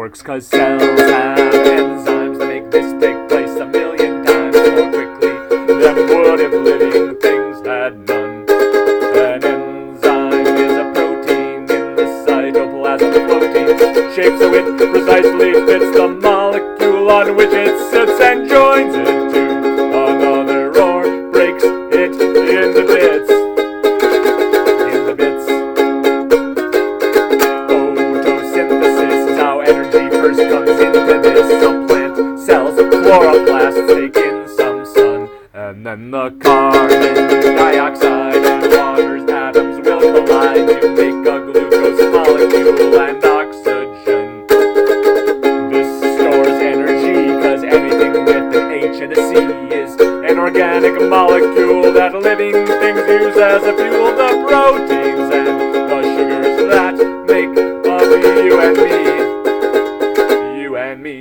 works 'cause cells have enzymes that make this take place a million times more quickly than would if living things had none. An enzyme is a protein in the cytoplasm floating, shaped so it precisely fits the molecule on which it sits and joins it to another or breaks it into bits. Photosynthesis is how energy first comes into this. A plant cells, chloroplasts take in some sun, and then the carbon dioxide and water's atoms will collide to make a glucose molecule and oxygen. This stores energy, 'cause anything with an H and a C is an organic molecule that living things use as a fuel. The proteins and the sugars that make up you and me. You and me.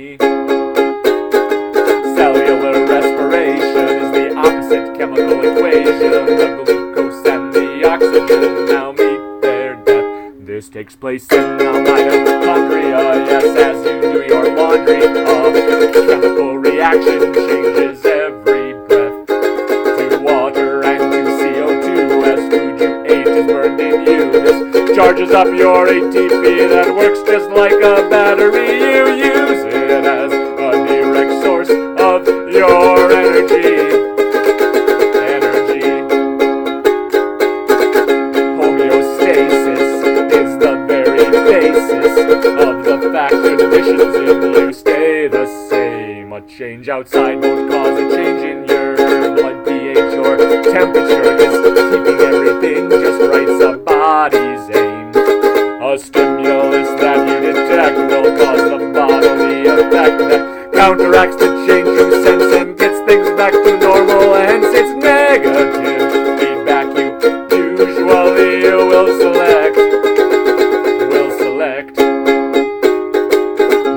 Cellular respiration is the opposite chemical equation. The glucose and the oxygen now meet their death. This takes place in the mitochondria, yes, as you do your laundry. A chemical reaction changes every breath to water and to CO2 as food you ate is burned in you. This charges up your ATP that works just like a battery. You use it as a direct source of your energy. Homeostasis is the very basis of the fact conditions in you stay the same. A change outside won't cause a change in your blood pH or temperature. Is keeping everything just right's a body's aim. A stimulus that you detect will cause a bodily effect that counteracts the change you sense and gets things back to normal. Hence it's negative feedback you usually will select.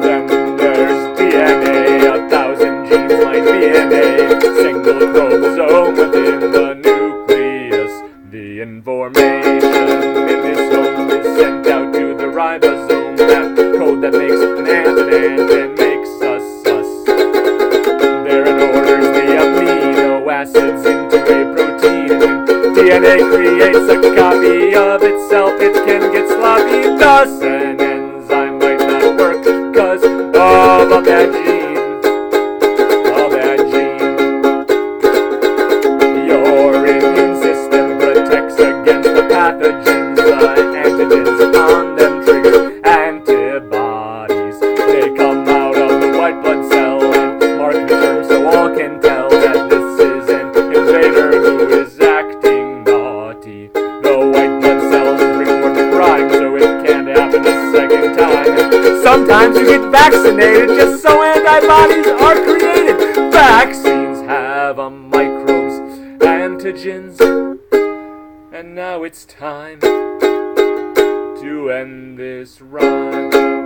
Then there's DNA, 1,000 genes might be in a single chromosome within the nucleus. The information in this home is sent out to the ribosome, that code that makes an ant and makes us us. There it orders the amino acids into a protein. When DNA creates a copy of itself, it can get sloppy. Thus an enzyme might not work 'cause of a bad gene. A bad gene. Your immune system protects against the pathogens. The antigens on them trigger antibodies. They come out of the white blood cell and mark the germ so all can tell that this is an invader who is acting naughty. The white blood cells report the crime so it can't happen a second time. And sometimes you get vaccinated just so antibodies are created. Vaccines have microbes, antigens, and now it's time to end this rhyme.